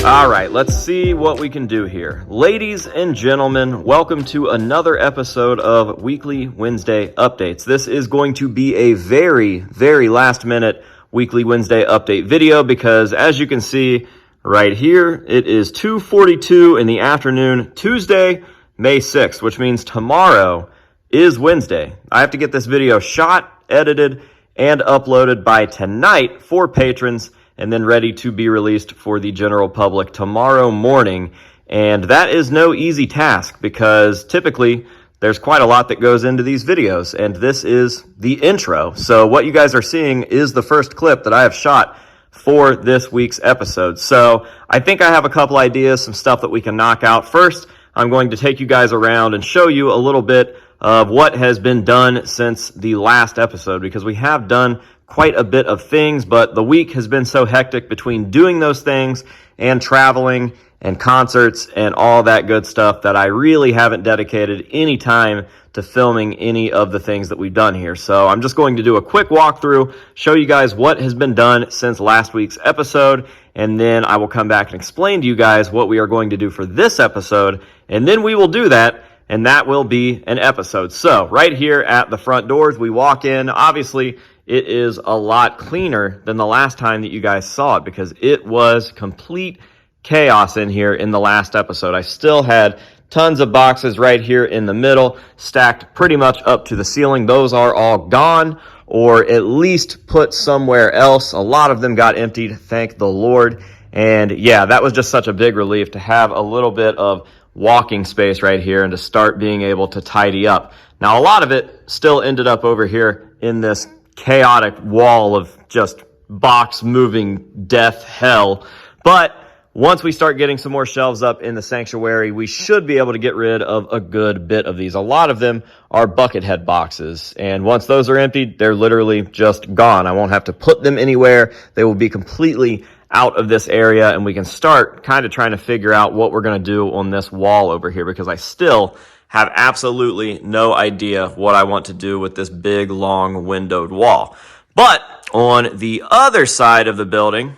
All right, let's see what we can do here. Ladies and gentlemen, welcome to another episode of Weekly Wednesday Updates. This is going to be a very, very last minute Weekly Wednesday Update video because as you can see right here, it is 2:42 in the afternoon, Tuesday, May 6th, which means tomorrow is Wednesday. I have to get this video shot, edited, and uploaded by tonight for patrons and then ready to be released for the general public tomorrow morning. And that is no easy task because typically there's quite a lot that goes into these videos, and this is the intro. So what you guys are seeing is the first clip that I have shot for this week's episode. So I think I have a couple ideas, some stuff that we can knock out. First, I'm going to take you guys around and show you a little bit of what has been done since the last episode, because we have done quite a bit of things, but the week has been so hectic between doing those things and traveling and concerts and all that good stuff that I really haven't dedicated any time to filming any of the things that we've done here. So I'm just going to do a quick walkthrough, show you guys what has been done since last week's episode, and then I will come back and explain to you guys what we are going to do for this episode, and then we will do that, and that will be an episode. So right here at the front doors, we walk in. Obviously, it is a lot cleaner than the last time that you guys saw it because it was complete chaos in here in the last episode. I still had tons of boxes right here in the middle, stacked pretty much up to the ceiling. Those are all gone or at least put somewhere else. A lot of them got emptied, thank the Lord. And yeah, that was just such a big relief to have a little bit of walking space right here and to start being able to tidy up. Now, a lot of it still ended up over here in this chaotic wall of just box moving death hell. But once we start getting some more shelves up in the sanctuary, we should be able to get rid of a good bit of these. A lot of them are bucket head boxes, and once those are emptied, they're literally just gone. I won't have to put them anywhere. They will be completely out of this area, and we can start kind of trying to figure out what we're going to do on this wall over here, because I still have absolutely no idea what I want to do with this big, long, windowed wall. But on the other side of the building,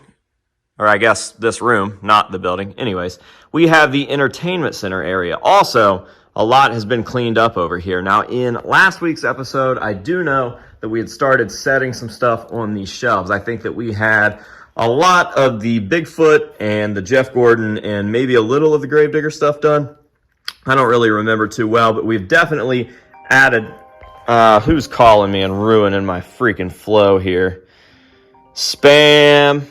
or I guess this room, not the building, anyways, we have the entertainment center area. Also, a lot has been cleaned up over here. Now, in last week's episode, I do know that we had started setting some stuff on these shelves. I think that we had a lot of the Bigfoot and the Jeff Gordon and maybe a little of the Gravedigger stuff done. I don't really remember too well, but we've definitely added, who's calling me and ruining my freaking flow here? Spam.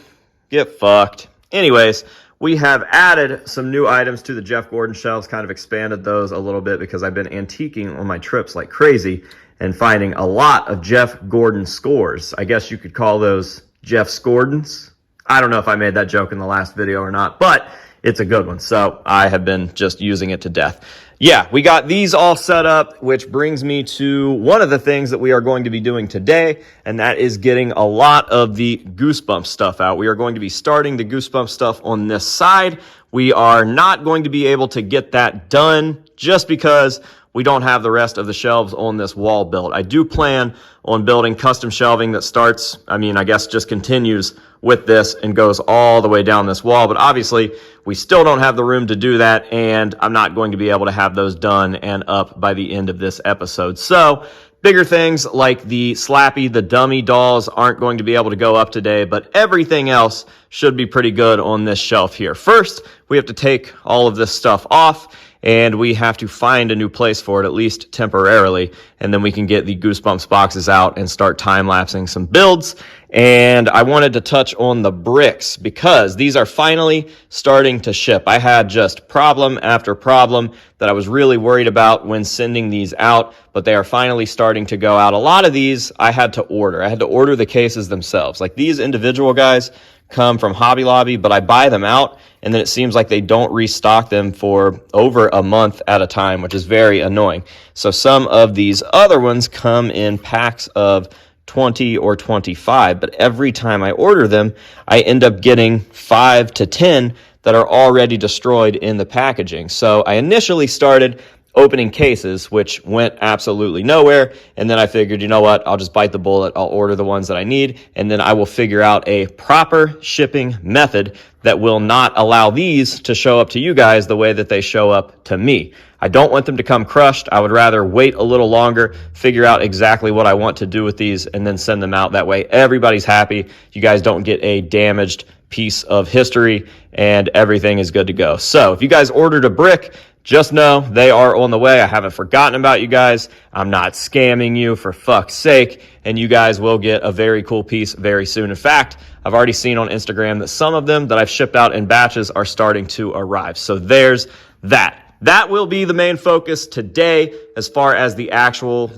Get fucked. Anyways, we have added some new items to the Jeff Gordon shelves, kind of expanded those a little bit because I've been antiquing on my trips like crazy and finding a lot of Jeff Gordon scores. I guess you could call those Jeff Scordons. I don't know if I made that joke in the last video or not, but it's a good one, so I have been just using it to death. Yeah, we got these all set up, which brings me to one of the things that we are going to be doing today, and that is getting a lot of the Goosebumps stuff out. We are going to be starting the Goosebumps stuff on this side. We are not going to be able to get that done just because we don't have the rest of the shelves on this wall built. I do plan on building custom shelving that starts, I guess just continues with this and goes all the way down this wall. But obviously, we still don't have the room to do that, and I'm not going to be able to have those done and up by the end of this episode. So bigger things like the Slappy, the dummy dolls aren't going to be able to go up today, but everything else should be pretty good on this shelf here. First, we have to take all of this stuff off, and we have to find a new place for it, at least temporarily, and then we can get the Goosebumps boxes out and start time-lapsing some builds. And I wanted to touch on the bricks because these are finally starting to ship. I had just problem after problem that I was really worried about when sending these out, but they are finally starting to go out. A lot of these I had to order. I had to order the cases themselves. Like these individual guys come from Hobby Lobby, but I buy them out, and then it seems like they don't restock them for over a month at a time, which is very annoying. So some of these other ones come in packs of 20 or 25, but every time I order them, I end up getting 5 to 10 that are already destroyed in the packaging. So I initially started opening cases, which went absolutely nowhere. And then I figured, you know what, I'll just bite the bullet. I'll order the ones that I need, and then I will figure out a proper shipping method that will not allow these to show up to you guys the way that they show up to me. I don't want them to come crushed. I would rather wait a little longer, figure out exactly what I want to do with these, and then send them out. That way everybody's happy. You guys don't get a damaged piece of history, and everything is good to go. So if you guys ordered a brick, just know they are on the way. I haven't forgotten about you guys. I'm not scamming you, for fuck's sake. And you guys will get a very cool piece very soon. In fact, I've already seen on Instagram that some of them that I've shipped out in batches are starting to arrive. So there's that. That will be the main focus today as far as the actual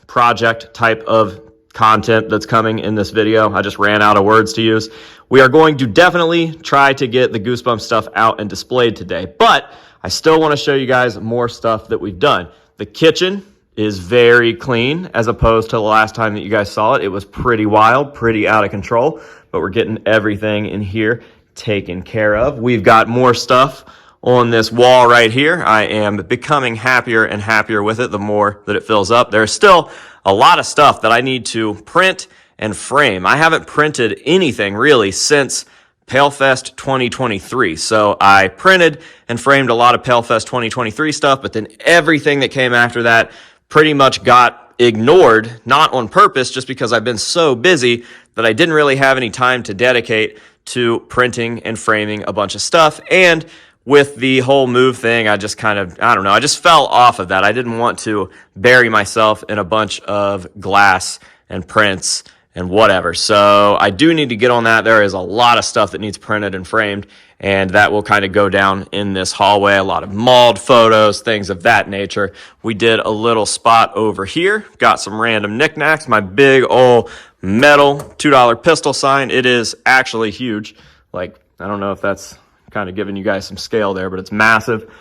project type of content that's coming in this video. I just ran out of words to use. We are going to definitely try to get the Goosebumps stuff out and displayed today, but I still want to show you guys more stuff that we've done. The kitchen is very clean as opposed to the last time that you guys saw it. It was pretty wild, pretty out of control, but we're getting everything in here taken care of. We've got more stuff on this wall right here. I am becoming happier and happier with it the more that it fills up. There's still a lot of stuff that I need to print and frame. I haven't printed anything really since PaleFest 2023. So I printed and framed a lot of PaleFest 2023 stuff, but then everything that came after that pretty much got ignored, not on purpose, just because I've been so busy that I didn't really have any time to dedicate to printing and framing a bunch of stuff. And with the whole move thing, I just kind of, I don't know, I just fell off of that. I didn't want to bury myself in a bunch of glass and prints and whatever. So I do need to get on that. There is a lot of stuff that needs printed and framed, and that will kind of go down in this hallway. A lot of mauled photos, things of that nature. We did a little spot over here, got some random knickknacks. My big old metal $2 pistol sign. It is actually huge. I don't know if that's kind of giving you guys some scale there, but it's massive.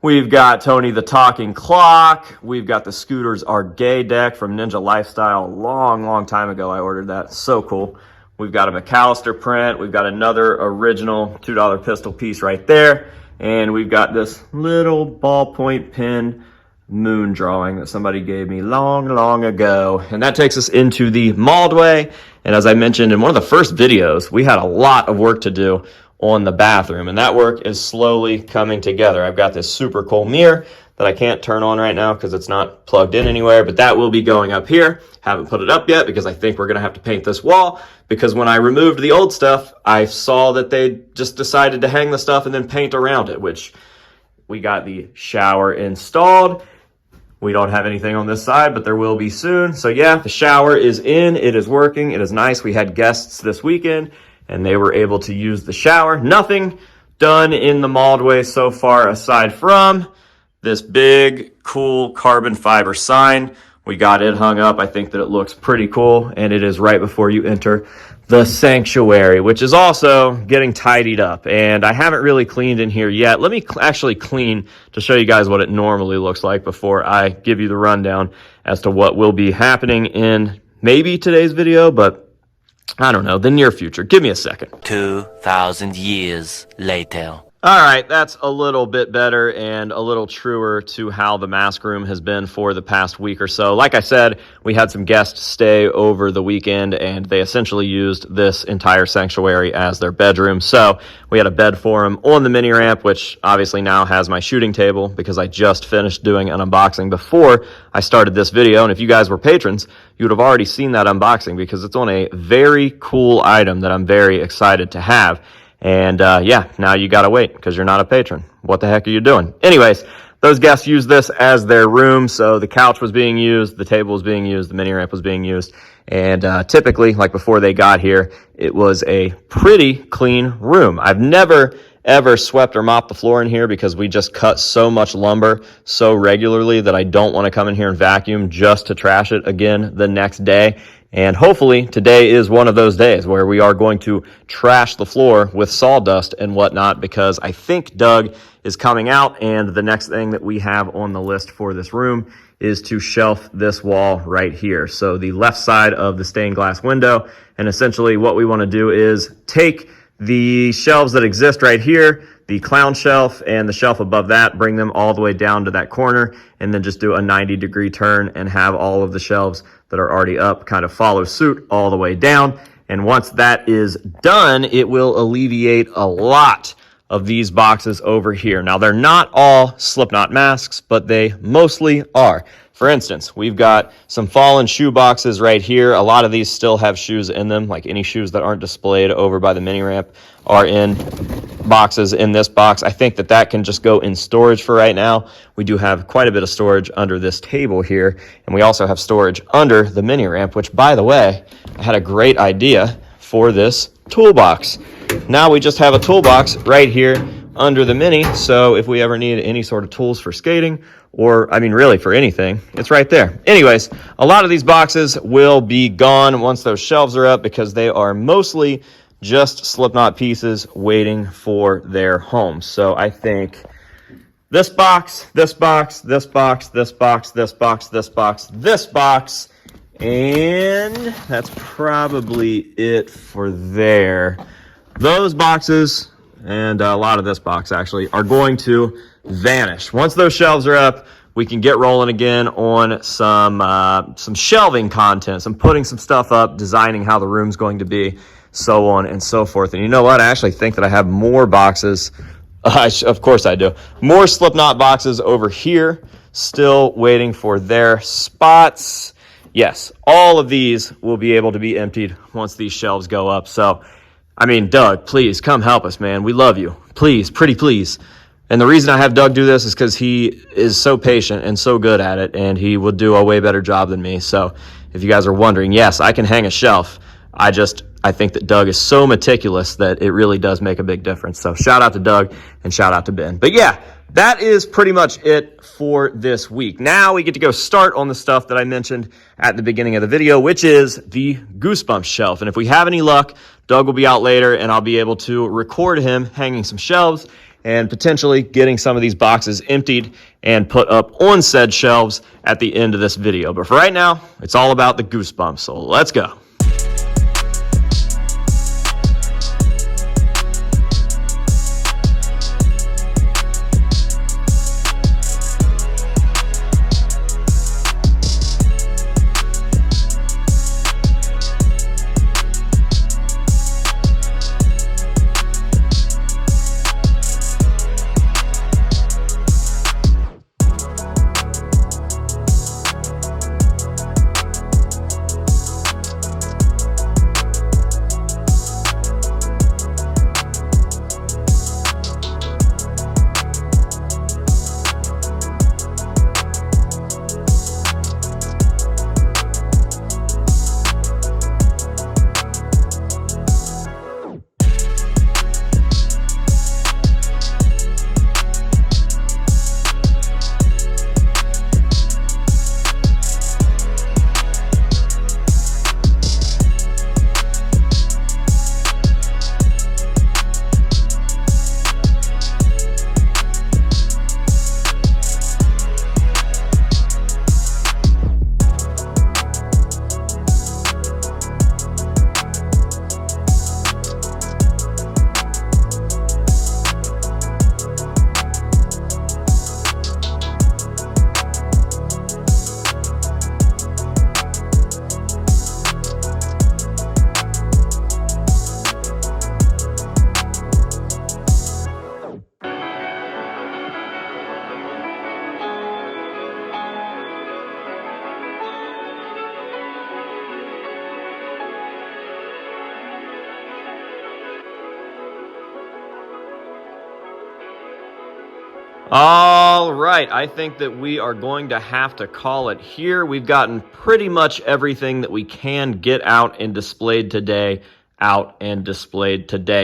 We've got Tony the Talking Clock. We've got the Scooters Are Gay deck from Ninja Lifestyle. Long time ago I ordered that. So cool. We've got a McAllister print. We've got another original $2 pistol piece right there. And we've got this little ballpoint pen moon drawing that somebody gave me long ago. And that takes us into the Maldway. And as I mentioned in one of the first videos, we had a lot of work to do on the bathroom, and that work is slowly coming together. I've got this super cool mirror that I can't turn on right now because it's not plugged in anywhere, but that will be going up here. Haven't put it up yet because I think we're gonna have to paint this wall, because when I removed the old stuff, I saw that they just decided to hang the stuff and then paint around it, which we got the shower installed. We don't have anything on this side, but there will be soon. So yeah, the shower is in, it is working, it is nice. We had guests this weekend, and they were able to use the shower. Nothing done in the Maldway so far aside from this big, cool carbon fiber sign. We got it hung up. I think that it looks pretty cool, and it is right before you enter the sanctuary, which is also getting tidied up. And I haven't really cleaned in here yet. Let me actually clean to show you guys what it normally looks like before I give you the rundown as to what will be happening in maybe today's video, but I don't know, the near future. Give me a second. 2,000 years later. All right, that's a little bit better and a little truer to how the mask room has been for the past week or so. Like I said, we had some guests stay over the weekend, and they essentially used this entire sanctuary as their bedroom. So we had a bed for them on the mini ramp, which obviously now has my shooting table because I just finished doing an unboxing before I started this video. And if you guys were patrons, you would have already seen that unboxing because it's on a very cool item that I'm very excited to have. And yeah, now you gotta wait because you're not a patron. What the heck are you doing? Anyways, those guests used this as their room. So the couch was being used, the table was being used, the mini ramp was being used. And typically, like before they got here, it was a pretty clean room. I've never ever swept or mopped the floor in here because we just cut so much lumber so regularly that I don't want to come in here and vacuum just to trash it again the next day. And hopefully today is one of those days where we are going to trash the floor with sawdust and whatnot, because I think Doug is coming out, and the next thing that we have on the list for this room is to shelf this wall right here. So the left side of the stained glass window, and essentially what we want to do is take The shelves that exist right here, the clown shelf and the shelf above that, bring them all the way down to that corner, and then just do a 90-degree turn and have all of the shelves that are already up kind of follow suit all the way down. And once that is done, it will alleviate a lot of these boxes over here. Now, they're not all Slipknot masks, but they mostly are. For instance, we've got some fallen shoe boxes right here. A lot of these still have shoes in them, like any shoes that aren't displayed over by the mini ramp are in boxes in this box. I think that that can just go in storage for right now. We do have quite a bit of storage under this table here, and we also have storage under the mini ramp, which, by the way, I had a great idea for this toolbox. Now we just have a toolbox right here under the mini, so if we ever need any sort of tools for skating, or I mean really for anything, it's right there. Anyways, a lot of these boxes will be gone once those shelves are up because they are mostly just Slipknot pieces waiting for their homes. So I think this box, this box, this box, this box, this box, this box, this box, and that's probably it for there. Those boxes, and a lot of this box actually, are going to vanish. Once those shelves are up, we can get rolling again on some shelving content, some putting some stuff up, designing how the room's going to be, so on and so forth. And you know what? I actually think that I have more boxes. Of course I do. More Slipknot boxes over here, still waiting for their spots. Yes, all of these will be able to be emptied once these shelves go up. So, I mean, Doug, please come help us, man. We love you. Please, pretty please. And the reason I have Doug do this is because he is so patient and so good at it, and he will do a way better job than me. So if you guys are wondering, yes, I can hang a shelf. I think that Doug is so meticulous that it really does make a big difference. So shout out to Doug and shout out to Ben. But yeah, that is pretty much it for this week. Now we get to go start on the stuff that I mentioned at the beginning of the video, which is the Goosebumps shelf. And if we have any luck, Doug will be out later and I'll be able to record him hanging some shelves and potentially getting some of these boxes emptied and put up on said shelves at the end of this video. But for right now, it's all about the Goosebumps, so let's go. All right, I think that we are going to have to call it here. We've gotten pretty much everything that we can get out and displayed today,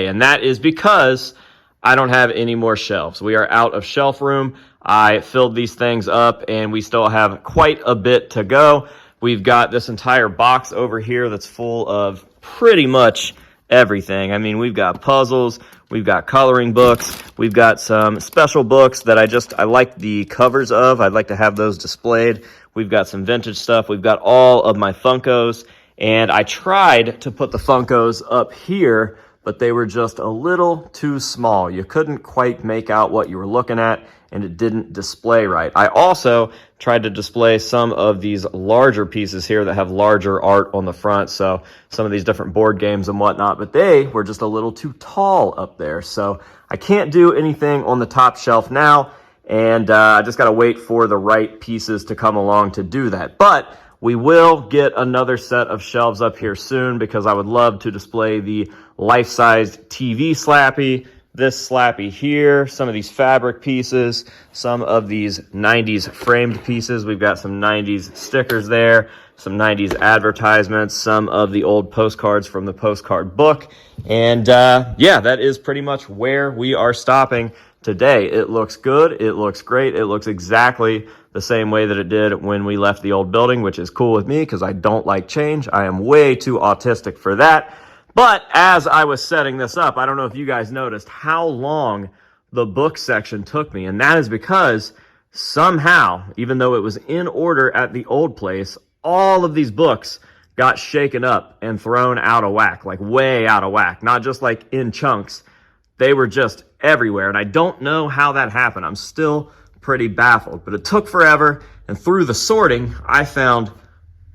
and that is because I don't have any more shelves. We are out of shelf room. I filled these things up, and we still have quite a bit to go. We've got this entire box over here that's full of pretty much everything. I mean, we've got puzzles, we've got coloring books, we've got some special books that I like the covers of. I'd like to have those displayed. We've got some vintage stuff. We've got all of my Funkos, and I tried to put the Funkos up here, but they were just a little too small. You couldn't quite make out what you were looking at, and it didn't display right. I also tried to display some of these larger pieces here that have larger art on the front, so some of these different board games and whatnot, but they were just a little too tall up there. So I can't do anything on the top shelf now, and I just got to wait for the right pieces to come along to do that. But we will get another set of shelves up here soon, because I would love to display the life-sized TV Slappy, this Slappy here, some of these fabric pieces, some of these 90s framed pieces. We've got some 90s stickers there, some 90s advertisements, some of the old postcards from the postcard book. And yeah, that is pretty much where we are stopping today. It looks good. It looks great. It looks exactly the same way that it did when we left the old building, which is cool with me because I don't like change. I am way too autistic for that. But as I was setting this up, I don't know if you guys noticed how long the book section took me. And that is because somehow, even though it was in order at the old place, all of these books got shaken up and thrown out of whack, like way out of whack, not just like in chunks. They were just everywhere. And I don't know how that happened. I'm still pretty baffled, but it took forever. And through the sorting, I found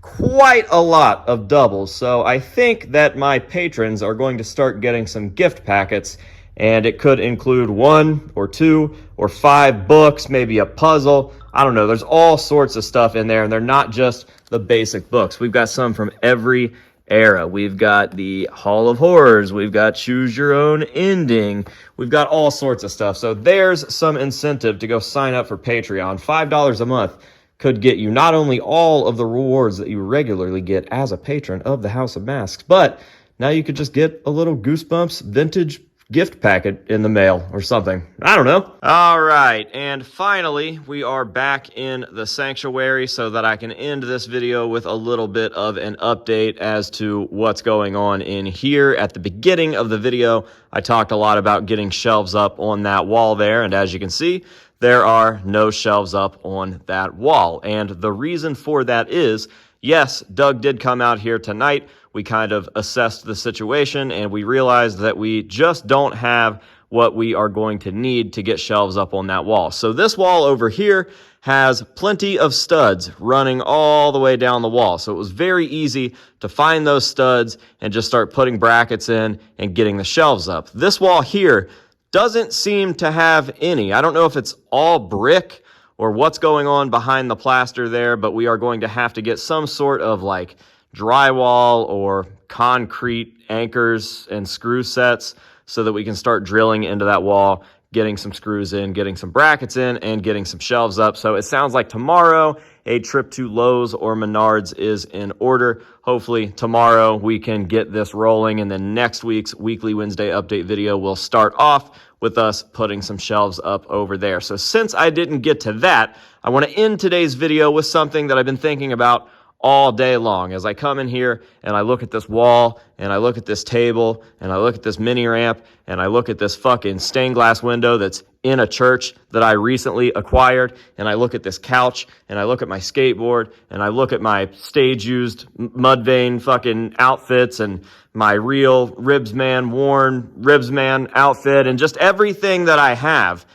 quite a lot of doubles. So I think that my patrons are going to start getting some gift packets, and it could include 1 or 2 or 5 books, maybe a puzzle. I don't know. There's all sorts of stuff in there, and they're not just the basic books. We've got some from every era. We've got the Hall of Horrors. We've got Choose Your Own Ending. We've got all sorts of stuff. So there's some incentive to go sign up for Patreon. $5 a month could get you not only all of the rewards that you regularly get as a patron of the House of Masks, but now you could just get a little Goosebumps vintage gift packet in the mail or something. I don't know. All right, and finally, we are back in the sanctuary so that I can end this video with a little bit of an update as to what's going on in here. At the beginning of the video, I talked a lot about getting shelves up on that wall there, and as you can see, there are no shelves up on that wall. And the reason for that is, yes, Doug did come out here tonight. We kind of assessed the situation, and we realized that we just don't have what we are going to need to get shelves up on that wall. So this wall over here has plenty of studs running all the way down the wall. So it was very easy to find those studs and just start putting brackets in and getting the shelves up. This wall here doesn't seem to have any. I don't know if it's all brick or what's going on behind the plaster there, but we are going to have to get some sort of like drywall or concrete anchors and screw sets so that we can start drilling into that wall, getting some screws in, getting some brackets in, and getting some shelves up. So it sounds like tomorrow a trip to Lowe's or Menards is in order. Hopefully tomorrow we can get this rolling, and then next week's Weekly Wednesday update video will start off with us putting some shelves up over there. So since I didn't get to that, I want to end today's video with something that I've been thinking about all day long as I come in here and I look at this wall and I look at this table and I look at this mini ramp and I look at this fucking stained glass window that's in a church that I recently acquired, and I look at this couch and I look at my skateboard and I look at my stage used Mudvayne fucking outfits and my real worn Ribsman outfit and just everything that I have.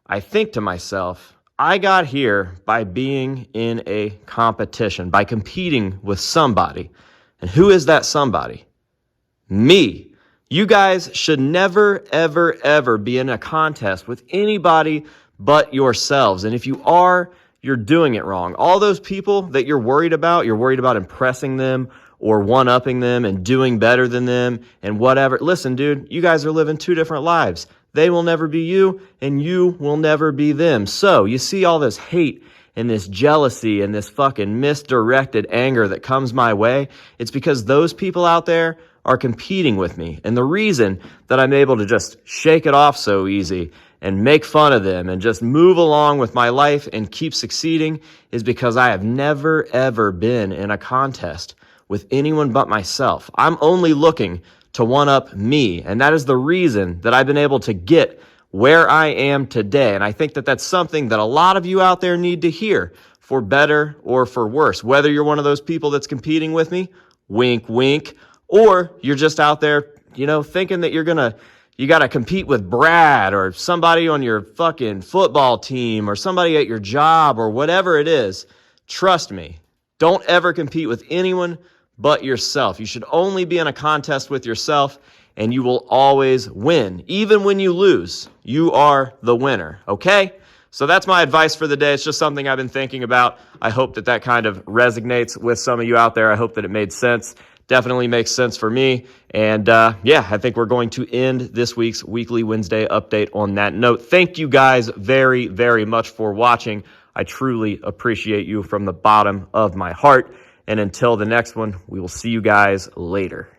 I think to myself, I got here by being in a competition, by competing with somebody. And who is that somebody? Me. You guys should never, ever, ever be in a contest with anybody but yourselves. And if you are, you're doing it wrong. All those people that you're worried about impressing them or one-upping them and doing better than them and whatever. Listen, dude, you guys are living 2 different lives. They will never be you, and you will never be them. So you see all this hate and this jealousy and this fucking misdirected anger that comes my way. It's because those people out there are competing with me. And the reason that I'm able to just shake it off so easy and make fun of them and just move along with my life and keep succeeding is because I have never, ever been in a contest with anyone but myself. I'm only looking to one-up me, and that is the reason that I've been able to get where I am today. And I think that that's something that a lot of you out there need to hear, for better or for worse. Whether you're one of those people that's competing with me, wink, wink, or you're just out there thinking that you got to compete with Brad or somebody on your fucking football team or somebody at your job or whatever it is, trust me, don't ever compete with anyone but yourself. You should only be in a contest with yourself, and you will always win. Even when you lose, you are the winner, okay? So that's my advice for the day. It's just something I've been thinking about. I hope that kind of resonates with some of you out there. I hope that it made sense. Definitely makes sense for me. And I think we're going to end this week's Weekly Wednesday update on that note. Thank you guys very, very much for watching. I truly appreciate you from the bottom of my heart. And until the next one, we will see you guys later.